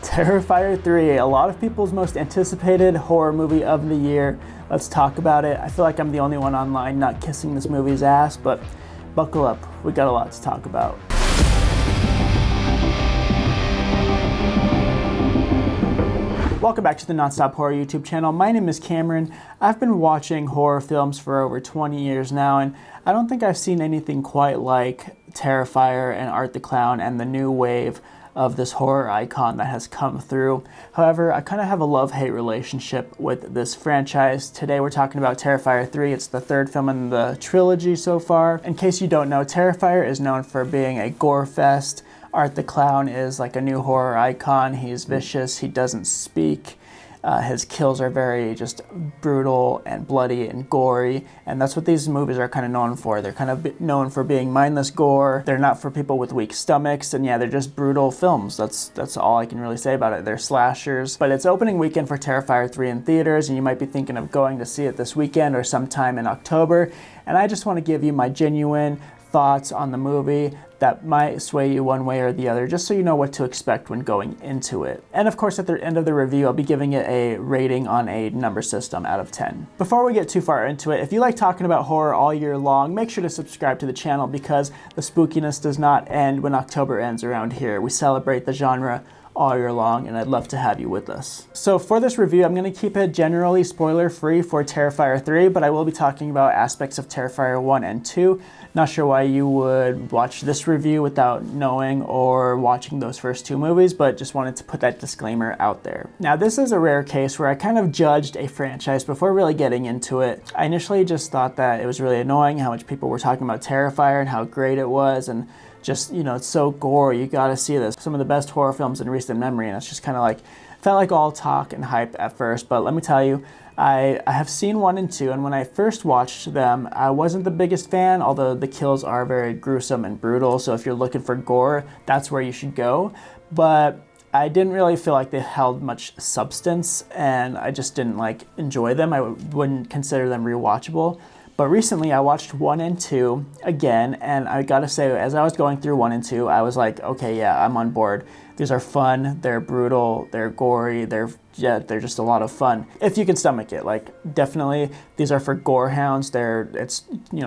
Terrifier 3, a lot of people's most anticipated horror movie of the year. Let's talk about it. I feel like I'm the only one online not kissing this movie's ass, but buckle up, we got a lot to talk about. Welcome back to the Nonstop Horror YouTube channel. My name is Cameron. I've been watching horror films for over 20 years now, and I don't think I've seen anything quite like Terrifier and Art the Clown and the new wave of this horror icon that has come through. However, I kind of have a love-hate relationship with this franchise. Today we're talking about Terrifier 3. It's the third film in the trilogy so far. In case you don't know, Terrifier is known for being a gore fest. Art the Clown is like a new horror icon. He's vicious, he doesn't speak. His kills are very just brutal and bloody and gory, and that's what these movies are kind of known for. They're kind of known for being mindless gore. They're not for people with weak stomachs, and yeah, they're just brutal films. That's all I can really say about it. They're slashers. But it's opening weekend for Terrifier 3 in theaters, and you might be thinking of going to see it this weekend or sometime in October, and I just want to give you my genuine thoughts on the movie that might sway you one way or the other, just so you know what to expect when going into it. And of course, at the end of the review, I'll be giving it a rating on a number system out of 10. Before we get too far into it, if you like talking about horror all year long, make sure to subscribe to the channel because the spookiness does not end when October ends around here. We celebrate the genre all year long, and I'd love to have you with us. So for this review, I'm going to keep it generally spoiler-free for Terrifier 3, but I will be talking about aspects of Terrifier 1 and 2. Not sure why you would watch this review without knowing or watching those first two movies, but just wanted to put that disclaimer out there. Now, this is a rare case where I kind of judged a franchise before really getting into it. I initially just thought that it was really annoying how much people were talking about Terrifier and how great it was, and just, you know, it's so gory, you gotta see this. Some of the best horror films in recent memory, and it's just kind of like, felt like all talk and hype at first, but let me tell you, I have seen 1 and 2, and when I first watched them, I wasn't the biggest fan, although the kills are very gruesome and brutal, so if you're looking for gore, that's where you should go. But I didn't really feel like they held much substance, and I just didn't enjoy them. I wouldn't consider them rewatchable. But recently I watched 1 and 2 again, and I gotta say, as I was going through 1 and 2, I was like, okay, yeah, I'm on board. These are fun, they're brutal, they're gory, they're just a lot of fun. If you can stomach it, definitely these are for gore hounds. It's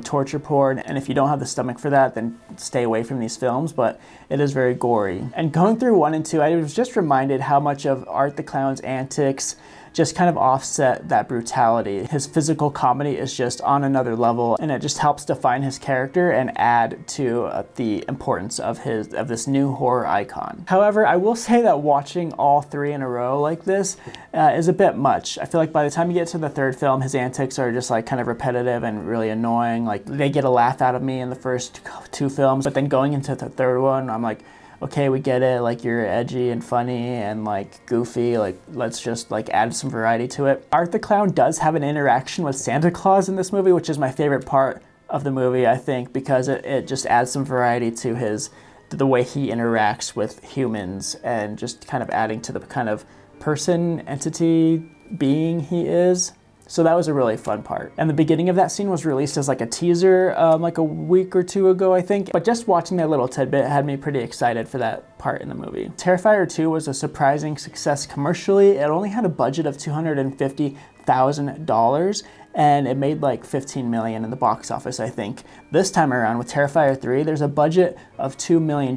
torture porn, and if you don't have the stomach for that, then stay away from these films, but it is very gory. And going through 1 and 2, I was just reminded how much of Art the Clown's antics just kind of offset that brutality. His physical comedy is just on another level, and it just helps define his character and add to the importance of this new horror icon. However, I will say that watching all 3 in a row like this is a bit much. I feel like by the time you get to the third film, his antics are just kind of repetitive and really annoying. They get a laugh out of me in the first 2 films, but then going into the third one, I'm like, okay, we get it, you're edgy and funny and goofy, let's just add some variety to it. Art the Clown does have an interaction with Santa Claus in this movie, which is my favorite part of the movie, I think, because it just adds some variety to the way he interacts with humans and just kind of adding to the kind of person, entity, being he is. So that was a really fun part. And the beginning of that scene was released as a teaser a week or 2 ago, I think. But just watching that little tidbit had me pretty excited for that part in the movie. Terrifier 2 was a surprising success commercially. It only had a budget of $250,000, and it made $15 million in the box office, I think. This time around with Terrifier 3, there's a budget of $2 million,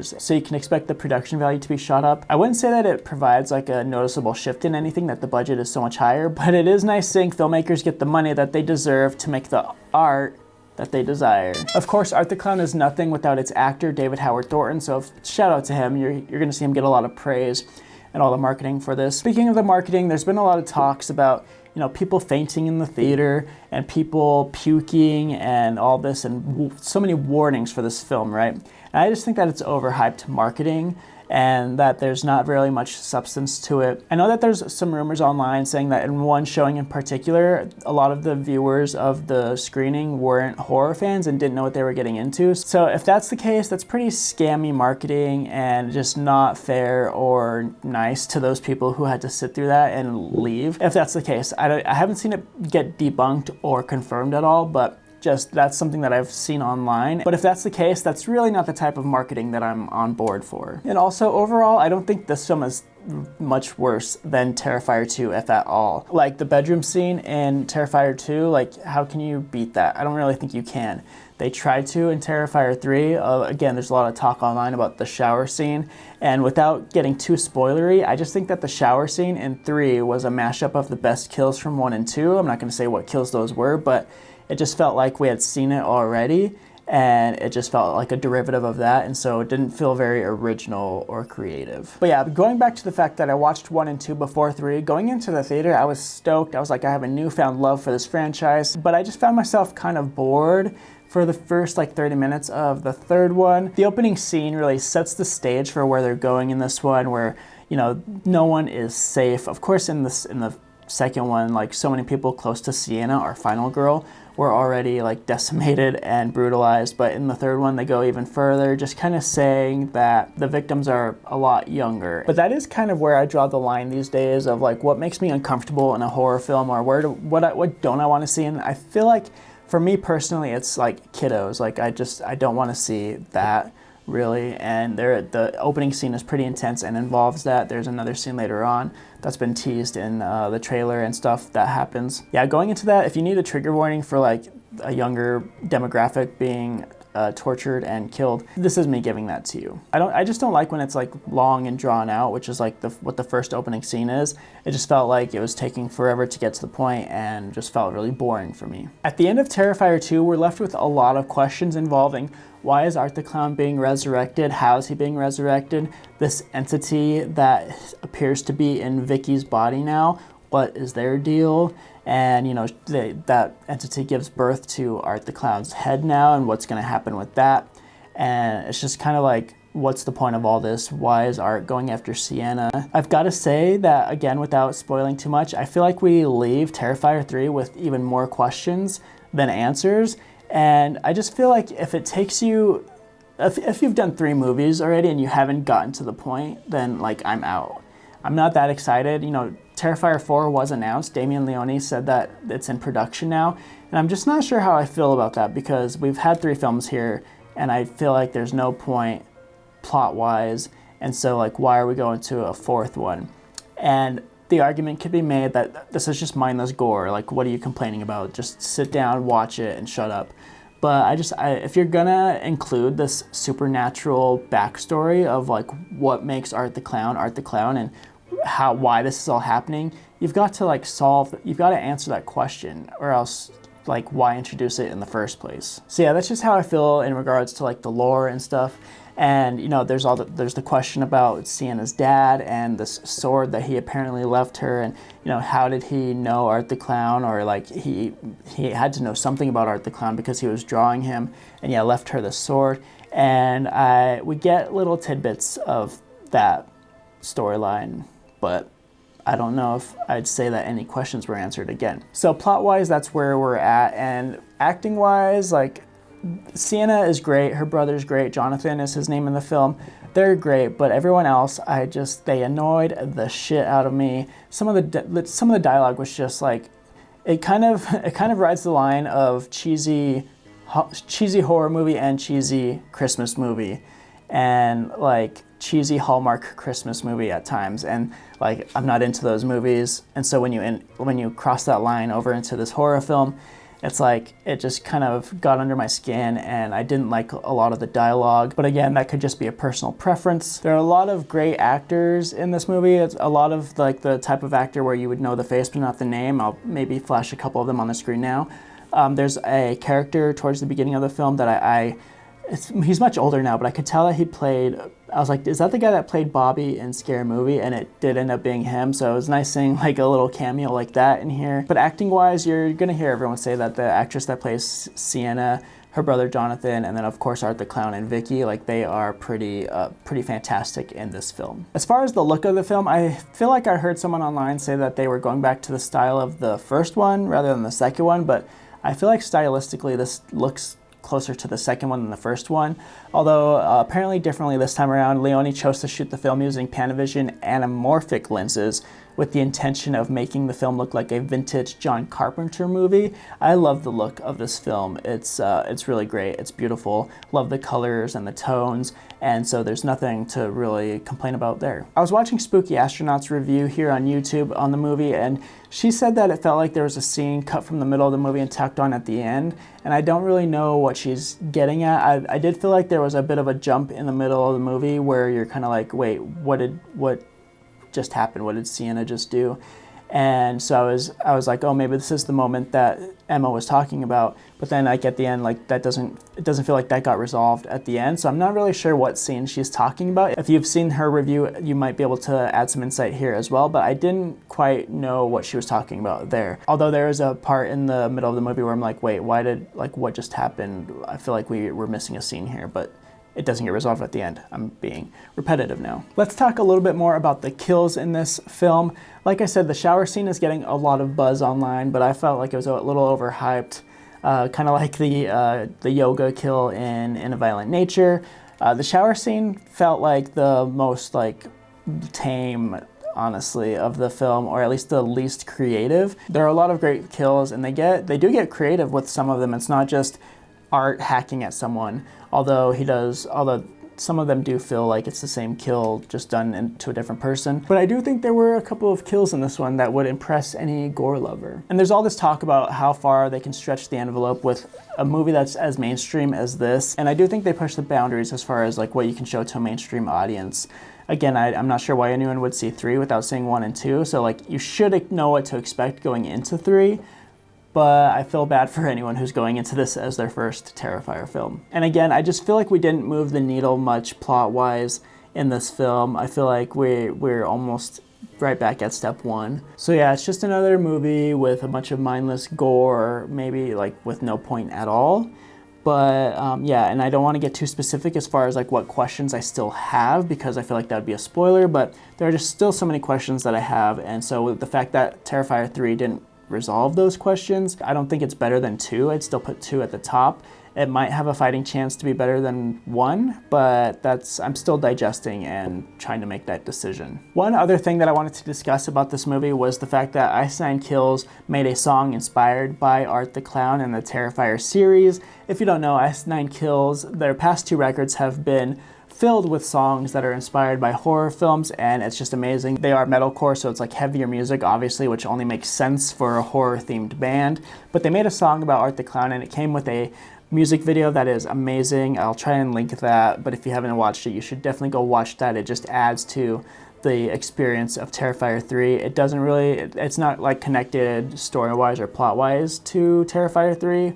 so you can expect the production value to be shot up. I wouldn't say that it provides a noticeable shift in anything, that the budget is so much higher, but it is nice seeing filmmakers get the money that they deserve to make the art that they desire. Of course, Art the Clown is nothing without its actor, David Howard Thornton, so shout out to him. You're gonna see him get a lot of praise and all the marketing for this. Speaking of the marketing, there's been a lot of talks about people fainting in the theater and people puking and all this, and so many warnings for this film, right? And I just think that it's overhyped marketing and that there's not really much substance to it. I know that there's some rumors online saying that in one showing in particular, a lot of the viewers of the screening weren't horror fans and didn't know what they were getting into. So if that's the case, that's pretty scammy marketing and just not fair or nice to those people who had to sit through that and leave. If that's the case, I haven't seen it get debunked or confirmed at all, but just that's something that I've seen online. But if that's the case, that's really not the type of marketing that I'm on board for. And also overall, I don't think this film is much worse than Terrifier 2, if at all. Like the bedroom scene in Terrifier 2, like how can you beat that? I don't really think you can. They tried to in Terrifier 3. Again, there's a lot of talk online about the shower scene, and without getting too spoilery, I just think that the shower scene in 3 was a mashup of the best kills from 1 and 2. I'm not going to say what kills those were, but it just felt like we had seen it already, and it just felt like a derivative of that, and so it didn't feel very original or creative. But yeah, going back to the fact that I watched 1 and 2 before 3, going into the theater, I was stoked. I was like, I have a newfound love for this franchise, but I just found myself kind of bored for the first like 30 minutes of the third one. The opening scene really sets the stage for where they're going in this one, where, you know, no one is safe. Of course, in the second one, like so many people close to Sienna, our final girl, were already like decimated and brutalized, but in the third one they go even further, just kind of saying that the victims are a lot younger. But that is kind of where I draw the line these days of like what makes me uncomfortable in a horror film, or what don't I want to see. And I feel like for me personally, it's like kiddos. Like I don't want to see that really, and the opening scene is pretty intense and involves that. There's another scene later on that's been teased in the trailer and stuff that happens. Yeah, going into that, if you need a trigger warning for like a younger demographic being tortured and killed, this is me giving that to you. I just don't like when it's like long and drawn out, which is like what the first opening scene is. It just felt like it was taking forever to get to the point and just felt really boring for me. At the end of Terrifier 2, we're left with a lot of questions involving why is Art the Clown being resurrected? How is he being resurrected? This entity that appears to be in Vicky's body now, what is their deal? And, you know, that entity gives birth to Art the Clown's head now, and what's going to happen with that. And it's just kind of like, what's the point of all this? Why is Art going after Sienna? I've got to say that, again, without spoiling too much, I feel like we leave Terrifier 3 with even more questions than answers. And I just feel like if it takes you, if you've done 3 movies already and you haven't gotten to the point, then like I'm out. I'm not that excited. You know, Terrifier 4 was announced. Damien Leone said that it's in production now. And I'm just not sure how I feel about that, because we've had 3 films here and I feel like there's no point plot-wise. And so like, why are we going to a 4th one? And the argument could be made that this is just mindless gore. Like, what are you complaining about? Just sit down, watch it, and shut up. But if you're gonna include this supernatural backstory of like what makes Art the Clown, and why this is all happening, you've got to answer that question, or else like why introduce it in the first place? So yeah, that's just how I feel in regards to like the lore and stuff. And you know, there's the question about Sienna's dad and this sword that he apparently left her, and you know, how did he know Art the Clown, or like he had to know something about Art the Clown because he was drawing him, and yeah, left her the sword. And we get little tidbits of that storyline, but I don't know if I'd say that any questions were answered again. So plot-wise, that's where we're at, and acting-wise, like, Sienna is great, her brother's great, Jonathan is his name in the film. They're great, but everyone else, they annoyed the shit out of me. Some of the dialogue was just like, it kind of rides the line of cheesy horror movie and cheesy Christmas movie, and like cheesy Hallmark Christmas movie at times. And like, I'm not into those movies, and so when you cross that line over into this horror film, it's like, it just kind of got under my skin, and I didn't like a lot of the dialogue. But again, that could just be a personal preference. There are a lot of great actors in this movie. It's a lot of like the type of actor where you would know the face but not the name. I'll maybe flash a couple of them on the screen now. There's a character towards the beginning of the film that he's much older now, but I could tell that I was like, is that the guy that played Bobby in Scary Movie? And it did end up being him, so it was nice seeing like a little cameo like that in here. But acting-wise, you're gonna hear everyone say that the actress that plays Sienna, her brother Jonathan, and then of course Art the Clown and Vicky, like they are pretty fantastic in this film. As far as the look of the film, I feel like I heard someone online say that they were going back to the style of the first one rather than the second one, but I feel like stylistically this looks closer to the second one than the first one. Although apparently differently this time around, Leone chose to shoot the film using Panavision anamorphic lenses, with the intention of making the film look like a vintage John Carpenter movie. I love the look of this film. It's really great. It's beautiful. Love the colors and the tones, and so there's nothing to really complain about there. I was watching Spooky Astronaut's review here on YouTube on the movie, and she said that it felt like there was a scene cut from the middle of the movie and tacked on at the end, and I don't really know what she's getting at. I did feel like there was a bit of a jump in the middle of the movie where you're kind of like, wait, what just happened? What did Sienna just do? And so I was like, oh, maybe this is the moment that Emma was talking about. But then like at the end, like it doesn't feel like that got resolved at the end. So I'm not really sure what scene she's talking about. If you've seen her review, you might be able to add some insight here as well. But I didn't quite know what she was talking about there. Although there is a part in the middle of the movie where I'm like, wait, what just happened? I feel like we're missing a scene here, but it doesn't get resolved at the end. I'm being repetitive now. Let's talk a little bit more about the kills in this film. Like I said, the shower scene is getting a lot of buzz online, but I felt like it was a little overhyped. Kind of like the yoga kill in A Violent Nature. The shower scene felt like the most like tame, honestly, of the film, or at least the least creative. There are a lot of great kills, and they do get creative with some of them. It's not just Art hacking at someone, although some of them do feel like it's the same kill just done to a different person. But I do think there were a couple of kills in this one that would impress any gore lover. And there's all this talk about how far they can stretch the envelope with a movie that's as mainstream as this, and I do think they push the boundaries as far as like what you can show to a mainstream audience. Again, I'm not sure why anyone would see 3 without seeing 1 and 2, so like you should know what to expect going into 3. But I feel bad for anyone who's going into this as their first Terrifier film. And again, I just feel like we didn't move the needle much plot-wise in this film. I feel like we're almost right back at step 1. So yeah, it's just another movie with a bunch of mindless gore, maybe like with no point at all. But yeah, and I don't want to get too specific as far as like what questions I still have, because I feel like that would be a spoiler, but there are just still so many questions that I have. And so with the fact that Terrifier 3 didn't resolve those questions, I don't think it's better than 2. I'd still put 2 at the top. It might have a fighting chance to be better than 1, but I'm still digesting and trying to make that decision. One other thing that I wanted to discuss about this movie was the fact that Ice Nine Kills made a song inspired by Art the Clown and the Terrifier series. If you don't know, Ice Nine Kills, their past 2 records have been filled with songs that are inspired by horror films, and it's just amazing. They are metalcore, so it's like heavier music, obviously, which only makes sense for a horror-themed band. But they made a song about Art the Clown, and it came with a music video that is amazing. I'll try and link that, but if you haven't watched it, you should definitely go watch that. It just adds to the experience of Terrifier 3. It's not like connected story-wise or plot-wise to Terrifier 3,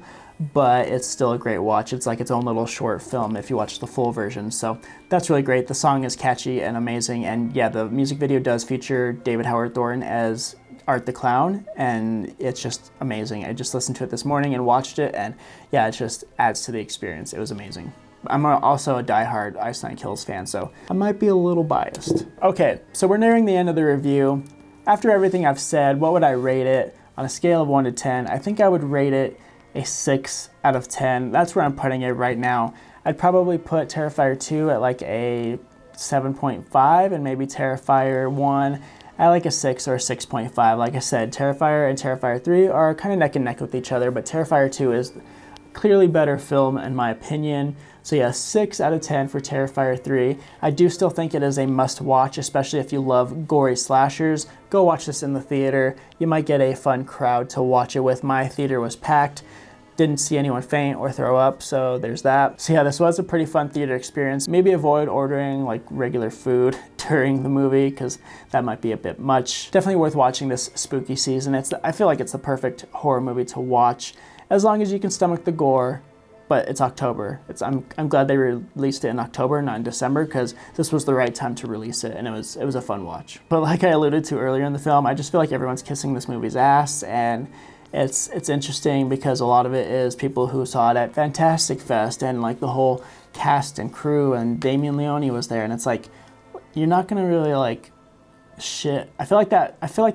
but it's still a great watch. It's like its own little short film if you watch the full version. So that's really great. The song is catchy and amazing. And yeah, the music video does feature David Howard Thornton as Art the Clown, and it's just amazing. I just listened to it this morning and watched it, and yeah, it just adds to the experience. It was amazing. I'm also a diehard Ice Nine Kills fan, so I might be a little biased. Okay, so we're nearing the end of the review. After everything I've said, what would I rate it? On a scale of 1 to 10, I think I would rate it a 6 out of 10. That's where I'm putting it right now. I'd probably put Terrifier 2 at like a 7.5 and maybe Terrifier 1 at like a 6 or a 6.5. Like I said, Terrifier and Terrifier 3 are kind of neck and neck with each other, but Terrifier 2 is clearly better film in my opinion. So yeah, 6 out of 10 for Terrifier 3. I do still think it is a must watch, especially if you love gory slashers. Go watch this in the theater. You might get a fun crowd to watch it with. My theater was packed. Didn't see anyone faint or throw up, so there's that. So yeah, this was a pretty fun theater experience. Maybe avoid ordering like regular food during the movie, because that might be a bit much. Definitely worth watching this spooky season. I feel like it's the perfect horror movie to watch, as long as you can stomach the gore. But it's October. I'm glad they released it in October, not in December, because this was the right time to release it, and it was a fun watch. But like I alluded to earlier in the film, I just feel like everyone's kissing this movie's ass, and it's interesting because a lot of it is people who saw it at Fantastic Fest, and like the whole cast and crew, and Damien Leone was there, and it's like, you're not gonna really like shit. I feel like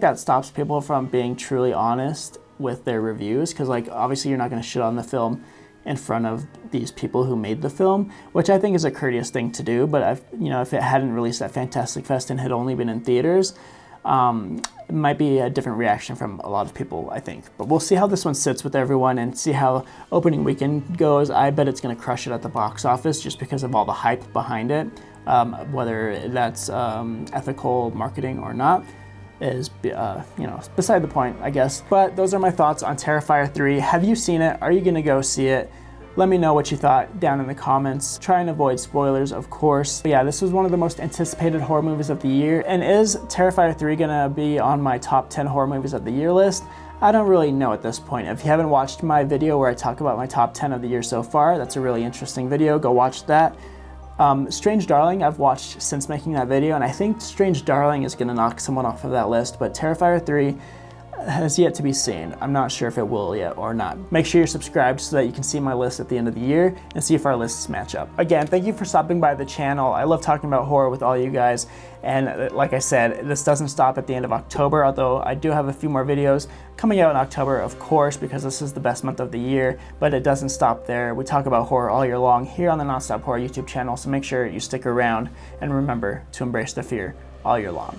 that stops people from being truly honest with their reviews, because like obviously you're not gonna shit on the film in front of these people who made the film, which I think is a courteous thing to do. But if it hadn't released at Fantastic Fest and had only been in theaters, it might be a different reaction from a lot of people, I think. But we'll see how this one sits with everyone and see how opening weekend goes. I bet it's going to crush it at the box office just because of all the hype behind it. Whether that's ethical marketing or not is, beside the point, I guess. But those are my thoughts on Terrifier 3. Have you seen it? Are you going to go see it? Let me know what you thought down in the comments. Try and avoid spoilers, of course. But yeah, this was one of the most anticipated horror movies of the year. And is Terrifier 3 gonna be on my top 10 horror movies of the year list? I don't really know at this point. If you haven't watched my video where I talk about my top 10 of the year so far, that's a really interesting video. Go watch that. Strange Darling, I've watched since making that video, and I think Strange Darling is gonna knock someone off of that list, but Terrifier 3 has yet to be seen. I'm not sure if it will yet or not. Make sure you're subscribed so that you can see my list at the end of the year and see if our lists match up. Again, thank you for stopping by the channel. I love talking about horror with all you guys. And like I said, this doesn't stop at the end of October, although I do have a few more videos coming out in October, of course, because this is the best month of the year, but it doesn't stop there. We talk about horror all year long here on the Nonstop Horror YouTube channel, so make sure you stick around and remember to embrace the fear all year long.